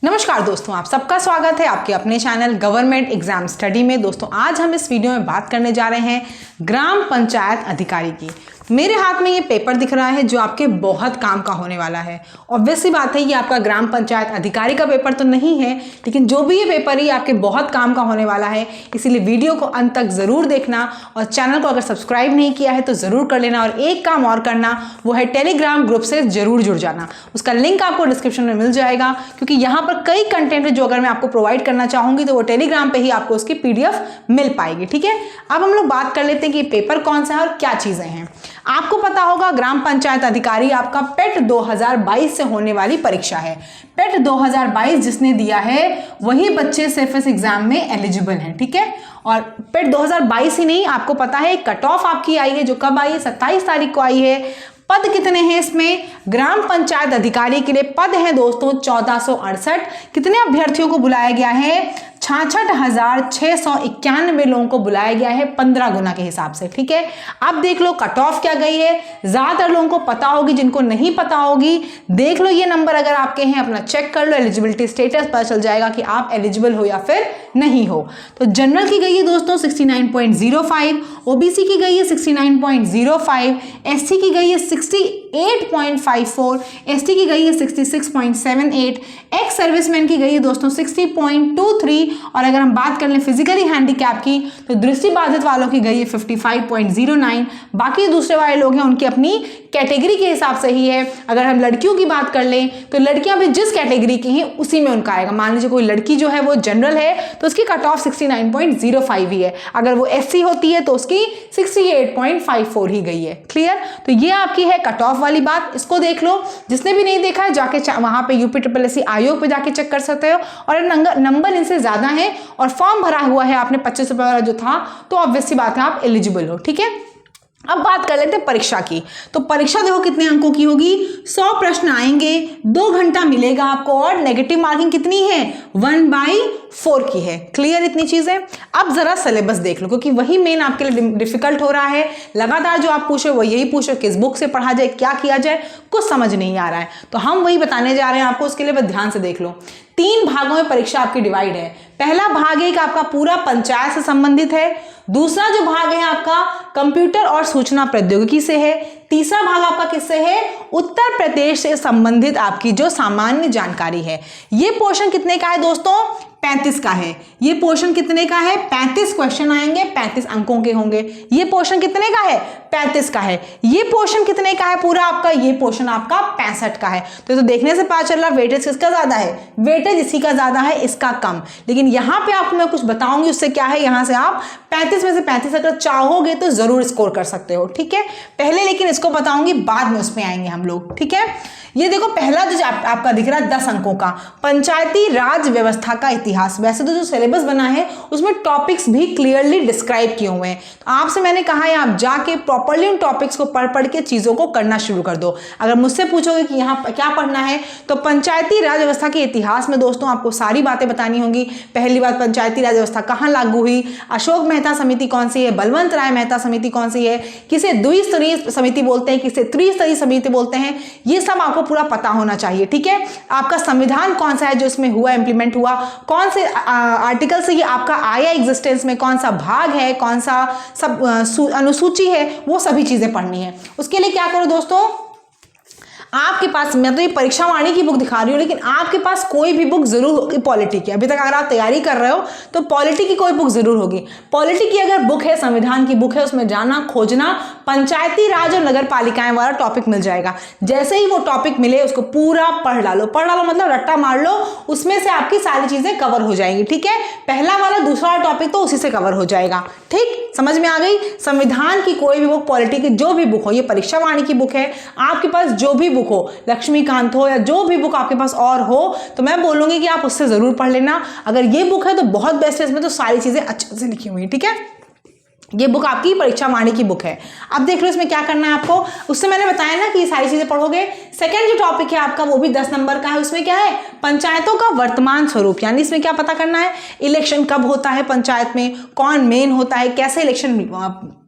नमस्कार दोस्तों, आप सबका स्वागत है आपके अपने चैनल गवर्नमेंट एग्जाम स्टडी में। दोस्तों आज हम इस वीडियो में बात करने जा रहे हैं ग्राम पंचायत अधिकारी की। मेरे हाथ में ये पेपर दिख रहा है जो आपके बहुत काम का होने वाला है। ऑब्वियस सी बात है ये आपका ग्राम पंचायत अधिकारी का पेपर तो नहीं है, लेकिन जो भी ये पेपर है ये आपके बहुत काम का होने वाला है। इसीलिए वीडियो को अंत तक ज़रूर देखना और चैनल को अगर सब्सक्राइब नहीं किया है तो ज़रूर कर लेना। और एक काम और करना, वो है टेलीग्राम ग्रुप से ज़रूर जुड़ जाना। उसका लिंक आपको डिस्क्रिप्शन में मिल जाएगा, क्योंकि यहाँ पर कई कंटेंट है जो अगर मैं आपको प्रोवाइड करना चाहूँगी तो वो टेलीग्राम पर ही आपको उसकी PDF मिल पाएगी। ठीक है, अब हम लोग बात कर लेते हैं कि पेपर कौन सा है और क्या चीज़ें हैं। आपको पता होगा ग्राम पंचायत अधिकारी आपका पेट 2022 से होने वाली परीक्षा है। पेट 2022 जिसने दिया है वही बच्चे सिर्फ इस एग्जाम में एलिजिबल हैं। ठीक है, और पेट 2022 ही नहीं, आपको पता है कट ऑफ आपकी आई है जो कब आई है, 27 तारीख को आई है। पद कितने हैं इसमें? ग्राम पंचायत अधिकारी के लिए पद हैं दोस्तों 1468। कितने अभ्यर्थियों को बुलाया गया है? 66,691 लोगों को बुलाया गया है 15 गुना के हिसाब से। ठीक है, अब देख लो कट ऑफ क्या गई है। ज्यादातर लोगों को पता होगी, जिनको नहीं पता होगी देख लो ये नंबर अगर आपके हैं अपना चेक कर लो, एलिजिबिलिटी स्टेटस पता चल जाएगा कि आप एलिजिबल हो या फिर नहीं हो। तो जनरल की गई है दोस्तों 69.05, ओबीसी की गई है 69.05, एससी की गई है 68.54, एसटी की गई है 66.78, एक्स सर्विसमैन की गई है दोस्तों 60.23, और अगर हम बात कर लें फिजिकली हैंडीकैप की तो दृष्टि बाधित वालों की गई है 55.09। बाकी दूसरे वाले लोग हैं उनकी अपनी कैटेगरी के हिसाब से ही है। अगर हम लड़कियों की बात कर लें तो लड़कियां भी जिस कैटेगरी की हैं उसी में उनका आएगा। मान लीजिए कोई लड़की जो है वो जनरल है तो उसकी कट ऑफ 69.05 ही है, अगर वो एससी होती है तो उसकी 68.54 ही गई है। क्लियर? तो ये आपकी है कट ऑफ वाली बात, इसको देख लो। जिसने भी नहीं देखा है जाके वहां पे UPSSC आयोग पे जाके चेक कर सकते हो। और नंबर इनसे ज्यादा है और फॉर्म भरा हुआ है आपने 25 रुपए वाला जो था, तो ऑब्वियस सी बात है आप एलिजिबल हो। ठीक है, अब बात कर लेते हैं परीक्षा की। तो परीक्षा देखो कितने अंकों की होगी, 100 प्रश्न आएंगे, 2 घंटा मिलेगा आपको, और नेगेटिव मार्किंग कितनी है? 1/4 की है। क्लियर इतनी चीजें? अब जरा सिलेबस देख लो, क्योंकि वही मेन आपके लिए डिफिकल्ट हो रहा है। लगातार जो आप पूछो वो यही पूछो, किस बुक से पढ़ा जाए, क्या किया जाए, कुछ समझ नहीं आ रहा है। तो हम वही बताने जा रहे हैं आपको, उसके लिए बस ध्यान से देख लो। 3 भागों में परीक्षा आपकी डिवाइड है। पहला भाग एक आपका पूरा पंचायत से संबंधित है, दूसरा जो भाग है आपका कंप्यूटर और सूचना प्रौद्योगिकी से है, तीसरा भाग आपका किससे है? उत्तर प्रदेश से संबंधित आपकी जो सामान्य जानकारी है। ये पोर्शन कितने का है दोस्तों? 35 का है। ये पोर्शन कितने का है? 35 क्वेश्चन आएंगे, 35 अंकों के होंगे। ये पोर्शन कितने का है? 35 का है। ये पोर्शन कितने का है पूरा आपका? ये पोर्शन आपका 65 का है। तो देखने से पता चल रहा वेटेज किसका ज्यादा है? वेटेज इसी का ज्यादा है, इसका कम। लेकिन यहां पे आपको मैं कुछ बताऊंगी, उससे क्या है, यहां से आप 35 में से 35 अगर चाहोगे तो जरूर स्कोर कर सकते हो। ठीक है, पहले लेकिन इसको बताऊंगी, बाद में उसमें आएंगे हम लोग। ठीक है, ये देखो पहला जो आपका दिख रहा है 10 अंकों का, पंचायती राज व्यवस्था का इतिहास। वैसे तो जो सिलेबस बना है उसमें टॉपिक्स भी क्लियरली डिस्क्राइब किए हुए हैं। तो आपसे मैंने कहा है आप जाके प्रॉपर्ली उन टॉपिक्स को पढ़ के चीजों को करना शुरू कर दो। अगर मुझसे पूछोगे कि यहाँ क्या पढ़ना है, तो पंचायती राज व्यवस्था के इतिहास में दोस्तों आपको सारी बातें बतानी होंगी। पहली बात, पंचायती राज व्यवस्था कहाँ लागू हुई, अशोक मेहता समिति कौन सी है, बलवंत राय मेहता समिति कौन सी है, किसे द्विस्तरीय समिति बोलते हैं, किसे त्रिस्तरीय समिति बोलते हैं, ये सब आपको पूरा पता होना चाहिए। ठीक है, आपका संविधान कौन सा है जो इसमें हुआ, इंप्लीमेंट हुआ, कौन से आर्टिकल से ये आपका आया एग्जिस्टेंस में, कौन सा भाग है, कौन सा सब अनुसूची है, वो सभी चीजें पढ़नी है। उसके लिए क्या करो दोस्तों, आपके पास, मैं तो ये परीक्षा वाणी की बुक दिखा रही हूँ, लेकिन आपके पास कोई भी बुक जरूर होगी पॉलिटी की। अभी तक अगर आप तैयारी कर रहे हो तो पॉलिटी की कोई बुक जरूर होगी। पॉलिटी की अगर बुक है, संविधान की बुक है, उसमें जाना, खोजना, पंचायती राज और नगर पालिकाएं वाला टॉपिक मिल जाएगा। जैसे ही वो टॉपिक मिले उसको पूरा पढ़ डालो। पढ़ डालो मतलब रट्टा मार लो, उसमें से आपकी सारी चीजें कवर हो जाएंगी। ठीक है, पहला वाला दूसरा टॉपिक तो उसी से कवर हो जाएगा। ठीक, समझ में आ गई? संविधान की कोई भी बुक, पॉलिटी की जो भी बुक हो, ये परीक्षा वाणी की बुक है, आपके पास जो भी बुक हो, लक्ष्मीकांत हो या जो भी बुक आपके पास और हो, तो मैं बोलूंगी कि आप उससे जरूर पढ़ लेना। अगर ये बुक है तो बहुत बेस्ट है, इसमें तो सारी चीजें अच्छे से लिखी हुई है। ठीक है, ये बुक आपकी परीक्षा वाणी की बुक है। अब देख लो इसमें क्या करना है आपको। उससे मैंने बताया ना कि ये सारी चीजें पढ़ोगे, सेकंड जो टॉपिक है आपका वो भी 10 नंबर का है, उसमें क्या है, पंचायतों का वर्तमान स्वरूप, यानी इसमें क्या पता करना है, इलेक्शन कब होता है पंचायत में, कौन मेन होता है, कैसे इलेक्शन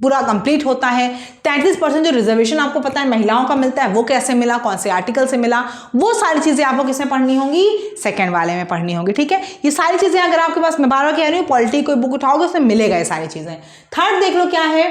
पूरा कंप्लीट होता है, 33% जो रिजर्वेशन आपको पता है महिलाओं का मिलता है वो कैसे मिला, कौन से आर्टिकल से मिला, वो सारी चीजें आपको किसमें पढ़नी होंगी, सेकंड वाले में पढ़नी होगी। ठीक है, ये सारी चीजें अगर आपके पास, मैं बार बार कह रही हूँ, पॉलिटी कोई बुक उठाओगे उसमें मिलेगा ये सारी चीजें। थर्ड देख लो क्या है,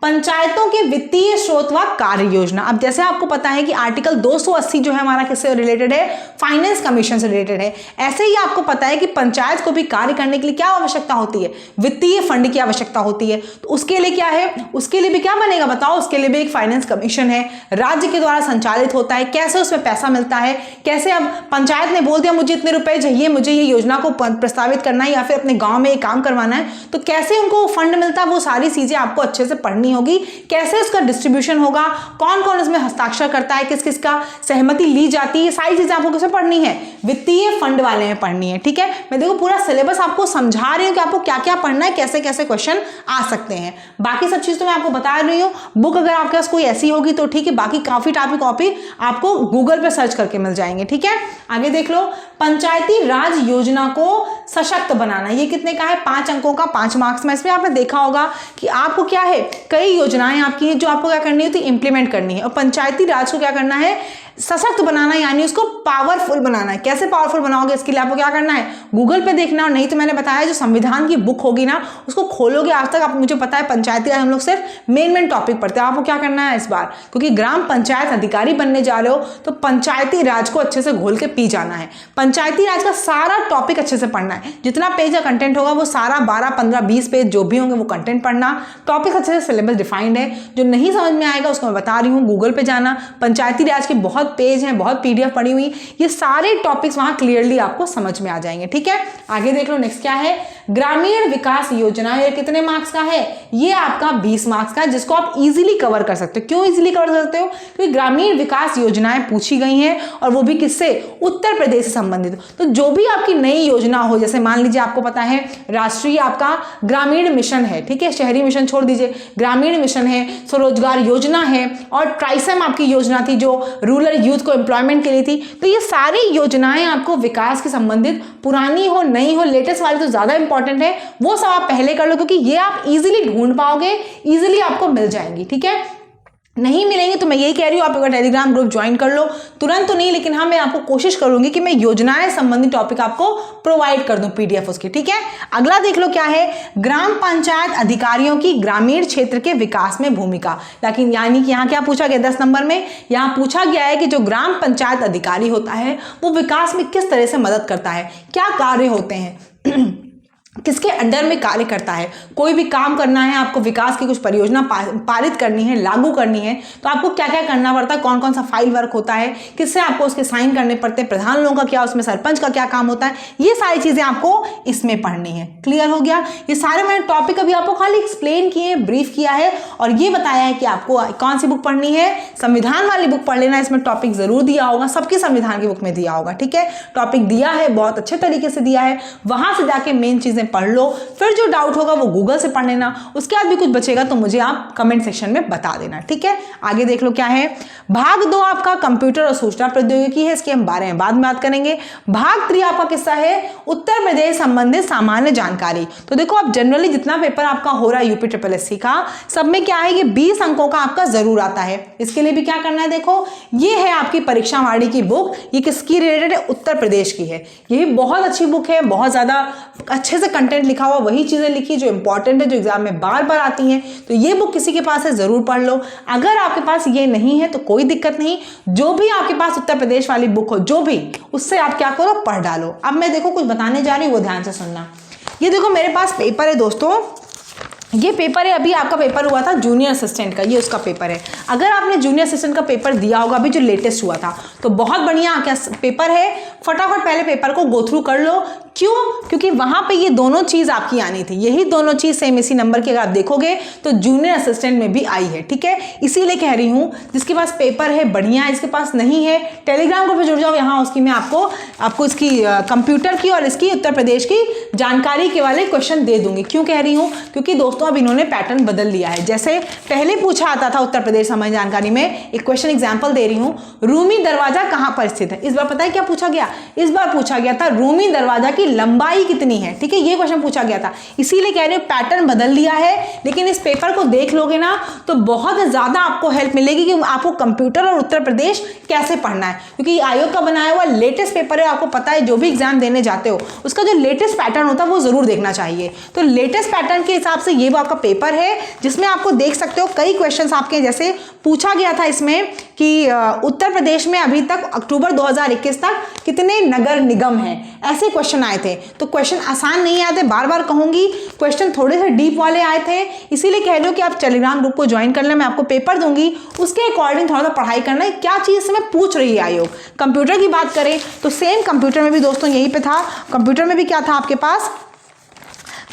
पंचायतों के वित्तीय स्रोत व कार्य योजना। अब जैसे आपको पता है कि आर्टिकल 280 जो है हमारा किससे रिलेटेड है, फाइनेंस कमीशन से रिलेटेड है, ऐसे ही आपको पता है कि पंचायत को भी कार्य करने के लिए क्या आवश्यकता होती है, वित्तीय फंड की आवश्यकता होती है। तो उसके लिए क्या है, उसके लिए भी क्या बनेगा बताओ, उसके लिए भी एक फाइनेंस कमीशन है, राज्य के द्वारा संचालित होता है, कैसे उसमें पैसा मिलता है, कैसे अब पंचायत ने बोल दिया मुझे इतने रुपए चाहिए, मुझे ये योजना को प्रस्तावित करना है या फिर अपने गांव में एक काम करवाना है, तो कैसे उनको फंड मिलता है, वो सारी चीजें आपको अच्छे से पढ़नी होगी। कैसे उसका डिस्ट्रीब्यूशन होगा, कौन कौन इसमें हस्ताक्षर करता है, किस किस का सहमति ली जाती है, सारी चीजें आपको किसमें पढ़नी है, वित्तीय फंड वाले में पढ़नी है। ठीक है, मैं देखो पूरा सिलेबस आपको समझा रही हूं कि आपको क्या क्या पढ़ना है, कैसे कैसे क्वेश्चन आ सकते हैं। बाकी सब चीज तो मैं आपको बता रही हूं, बुक अगर आपके पास कोई ऐसी होगी तो ठीक है, बाकी काफी टाइप कॉपी आपको गूगल पे सर्च करके मिल जाएंगे। ठीक है, आगे देख लो, पंचायती राज योजना को सशक्त बनाना, ये कितने का है, 5 अंकों का, 5 मार्क्स में। इसमें आपने देखा होगा कि आपको क्या है, कई योजनाएं आपकी हैं जो आपको क्या करनी होती है, इंप्लीमेंट करनी है, और पंचायती राज को क्या करना है, सशक्त बनाना, यानी उसको पावरफुल बनाना है। कैसे पावरफुल बनाओगे, इसके लिए आपको क्या करना है, गूगल पे देखना, और नहीं तो मैंने बताया जो संविधान की बुक होगी ना उसको खोलोगे। आज तक आप, मुझे पता है पंचायती राज हम लोग सिर्फ मेन टॉपिक पढ़ते हैं, आपको क्या करना है इस बार, क्योंकि ग्राम पंचायत अधिकारी बनने जा रहे हो तो पंचायती राज को अच्छे से घोल के पी जाना है। पंचायती राज का सारा टॉपिक अच्छे से पढ़ना है, जितना पेज का कंटेंट होगा वो सारा 12, 15, 20 पेज जो भी होंगे वो कंटेंट पढ़ना, टॉपिक अच्छे से सिलेबस डिफाइंड है। जो नहीं समझ में आएगा उसको मैं बता रही हूँ, गूगल पे जाना, पंचायती राज के बहुत पेज हैं, बहुत पीडीएफ पड़ी हुई, ये सारे टॉपिक्स वहां क्लियरली आपको समझ में आ जाएंगे। ठीक है, आगे देख लो, नेक्स्ट क्या है, ग्रामीण विकास योजना। ये कितने मार्क्स का है, ये आपका 20 मार्क्स का है, जिसको आप इजीली कवर कर सकते हो। क्यों इजीली कवर कर सकते हो, क्योंकि ग्रामीण विकास योजनाएं पूछी गई हैं और वो भी किससे, उत्तर प्रदेश से संबंधित। तो जो भी आपकी नई योजना हो, जैसे मान लीजिए आपको पता है राष्ट्रीय आपका ग्रामीण मिशन है, ठीक है, शहरी मिशन छोड़ दीजिए, ग्रामीण मिशन है, स्वरोजगार योजना है, और ट्राइसम आपकी योजना थी जो रूरल यूथ को एम्प्लॉयमेंट के लिए थी। तो ये सारी योजनाएं आपको विकास के संबंधित, पुरानी हो नई हो, लेटेस्ट वाली तो ज्यादा इंपॉर्टेंट है, वो सब आप पहले कर लो, क्योंकि ये आप इजीली ढूंढ पाओगे, इजीली आपको मिल जाएंगी। ठीक है, नहीं मिलेंगे तो मैं यही कह रही हूँ आप अगर टेलीग्राम ग्रुप ज्वाइन कर लो, तुरंत तो नहीं, लेकिन हाँ मैं आपको कोशिश करूंगी कि मैं योजनाएं संबंधी टॉपिक आपको प्रोवाइड कर दूं पीडीएफ उसकी। ठीक है, अगला देख लो क्या है, ग्राम पंचायत अधिकारियों की ग्रामीण क्षेत्र के विकास में भूमिका। लेकिन यानी कि यहाँ क्या पूछा गया 10 नंबर में, यहाँ पूछा गया है कि जो ग्राम पंचायत अधिकारी होता है वो विकास में किस तरह से मदद करता है, क्या कार्य होते हैं किसके अंडर में कार्य करता है। कोई भी काम करना है आपको, विकास की कुछ परियोजना पारित करनी है, लागू करनी है, तो आपको क्या क्या करना पड़ता है, कौन कौन सा फाइल वर्क होता है, किससे आपको उसके साइन करने पड़ते हैं, प्रधान लोगों का क्या, उसमें सरपंच का क्या काम होता है, ये सारी चीजें आपको इसमें पढ़नी है। क्लियर हो गया, ये सारे मैंने टॉपिक अभी आपको खाली एक्सप्लेन किए, ब्रीफ किया है और ये बताया है कि आपको कौन सी बुक पढ़नी है, संविधान वाली बुक पढ़ लेना, इसमें टॉपिक जरूर दिया होगा, सबके संविधान की बुक में दिया होगा। ठीक है, टॉपिक दिया है, बहुत अच्छे तरीके से दिया है, वहां से जाके मेन चीजें पढ़ लो, फिर जो डाउट होगा वो गूगल से पढ़ लेना, उसके बाद भी कुछ बचेगा तो मुझे आप कमेंट सेक्शन में बता देना। ठीक है, आगे देख लो क्या है, भाग 2 आपका कंप्यूटर और सूचना प्रौद्योगिकी है, इसके हम बारे में बाद में बात करेंगे। भाग 3 आपका किस्सा है उत्तर प्रदेश संबंधित सामान्य जानकारी। तो देखो आप जनरली जितना पेपर आपका हो रहा है यूपी SSC का, सब में क्या है, ये 20 अंकों का आपका जरूर आता है। इसके लिए भी क्या करना है, देखो ये है आपकी परीक्षा वाणी की बुक, ये किसकी रिलेटेड है, उत्तर प्रदेश की है। ये बहुत अच्छी बुक है, बहुत ज्यादा अच्छे से कंटेंट लिखा हुआ, वही चीजें लिखी जो इंपॉर्टेंट है, जो एग्जाम में बार बार आती हैं। तो ये बुक किसी के पास है जरूर पढ़ लो। अगर आपके पास ये नहीं है तो कोई दिक्कत नहीं, जो भी आपके पास उत्तर प्रदेश वाली बुक हो, जो भी, उससे आप क्या करो, पढ़ डालो। अब मैं देखो कुछ बताने जा रही हूँ, वो ध्यान से सुनना। ये देखो मेरे पास पेपर है दोस्तों, ये पेपर है, अभी आपका पेपर हुआ था जूनियर असिस्टेंट का, ये उसका पेपर है। अगर आपने जूनियर असिस्टेंट का पेपर दिया होगा अभी जो लेटेस्ट हुआ था, तो बहुत बढ़िया क्या पेपर है, फटाफट पहले पेपर को गो थ्रू कर लो। क्यों, क्योंकि वहां पे ये दोनों चीज आपकी आनी थी, यही दोनों चीज सेम इसी नंबर की अगर आप देखोगे तो जूनियर असिस्टेंट में भी आई है। ठीक है, इसीलिए कह रही हूं जिसके पास पेपर है बढ़िया, इसके पास नहीं है टेलीग्राम ग्रुप पे जुड़ जाओ, यहाँ उसकी मैं आपको इसकी कंप्यूटर की और इसकी उत्तर प्रदेश की जानकारी के वाले क्वेश्चन दे दूंगी। क्यों कह रही हूँ, क्योंकि दोस्तों दोस्तों अब इन्होंने पैटर्न बदल लिया है। जैसे पहले पूछा आता था उत्तर प्रदेश सामान्य जानकारी में, एक क्वेश्चन एग्जांपल दे रही हूं, रूमी दरवाजा कहां पर स्थित है। इस बार पता है क्या पूछा गया, इस बार पूछा गया था रूमी दरवाजा की लंबाई कितनी है, ठीक है, ये क्वेश्चन पूछा गया था। इसीलिए कह रहे हो पैटर्न बदल लिया है, लेकिन इस पेपर को देख लोगे ना तो बहुत ज्यादा आपको हेल्प मिलेगी कि आपको कंप्यूटर और उत्तर प्रदेश कैसे पढ़ना है, क्योंकि आयोग का बनाया हुआ लेटेस्ट पेपर है। आपको पता है जो भी एग्जाम देने जाते हो उसका जो लेटेस्ट पैटर्न होता है वो जरूर देखना चाहिए। तो लेटेस्ट पैटर्न के हिसाब से ये वो आपका पेपर है, जिसमें आपको देख सकते हो कई क्वेश्चंस आपके, जैसे पूछा गया था इसमें कि उत्तर प्रदेश में अभी तक अक्टूबर 2021 तक कितने नगर निगम हैं, ऐसे क्वेश्चन आए थे। तो क्वेश्चन आसान नहीं आए थे, बार बार कहूंगी, क्वेश्चन थोड़े से डीप वाले आए थे। इसीलिए कह लो कि आप टेलीग्राम ग्रुप को ज्वाइन कर लें, मैं आपको पेपर दूंगी, उसके अकॉर्डिंग थोड़ा सा पढ़ाई करना है क्या चीज से मैं पूछ रही है आयोग। कंप्यूटर की बात करें तो सेम कंप्यूटर में भी दोस्तों यहीं पे था, कंप्यूटर में भी क्या था आपके पास,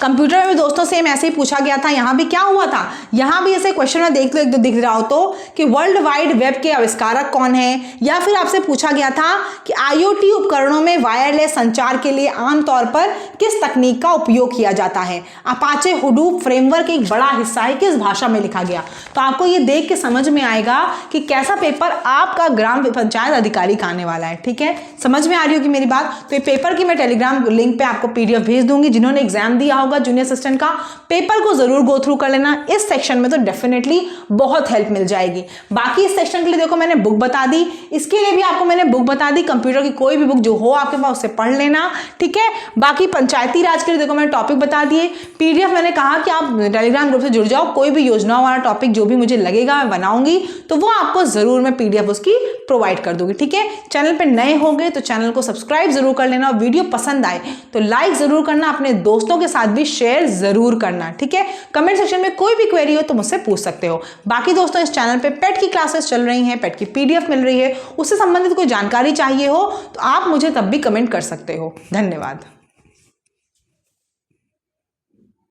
कंप्यूटर में भी दोस्तों सेम ऐसे ही पूछा गया था। यहां भी क्या हुआ था, यहां भी ऐसे क्वेश्चन में देख लो, एक दो दिख रहा हो तो, कि वर्ल्ड वाइड वेब के आविष्कारक कौन है, या फिर आपसे पूछा गया था कि आईओटी उपकरणों में वायरलेस संचार के लिए आमतौर पर किस तकनीक का उपयोग किया जाता है। अपाचे हुडूप फ्रेमवर्क एक बड़ा हिस्सा है, किस भाषा में लिखा गया। तो आपको ये देख के समझ में आएगा कि कैसा पेपर आपका ग्राम पंचायत अधिकारी का आने वाला है। ठीक है, समझ में आ रही होगी मेरी बात। तो ये पेपर की मैं टेलीग्राम लिंक पे आपको पीडीएफ भेज दूंगी, जिन्होंने एग्जाम दिया होगा जूनियर असिस्टेंट का, पेपर को जरूर गो थ्रू कर लेना। इस सेक्शन में तो डेफिनेटली बहुत हेल्प मिल जाएगी। बाकी इस सेक्शन के लिए देखो मैंने बुक बता दी, इसके लिए भी आपको मैंने बुक बता दी, कंप्यूटर की कोई भी बुक जो हो आपके पास उससे पढ़ लेना। ठीक है, बाकी पंचायती राज के लिए देखो मैंने टॉपिक बता दिए, पीडीएफ मैंने कहा कि आप टेलीग्राम ग्रुप से जुड़ जाओ, कोई भी योजनाओं वाला टॉपिक जो भी मुझे लगेगा मैं बनाऊंगी तो वो आपको जरूर मैं पीडीएफ उसकी प्रोवाइड कर दूंगी। ठीक है, चैनल पे नए होंगे तो चैनल को सब्सक्राइब जरूर कर लेना, और वीडियो पसंद आए तो लाइक जरूर करना, अपने दोस्तों के साथ भी शेयर जरूर करना। ठीक है, कमेंट सेक्शन में कोई भी क्वेरी हो तो मुझसे पूछ सकते हो। बाकी दोस्तों इस चैनल पे पेट की क्लासेस चल रही हैं, पेट की पीडीएफ मिल रही है, उससे संबंधित कोई जानकारी चाहिए हो तो आप मुझे तब भी कमेंट कर सकते हो। धन्यवाद।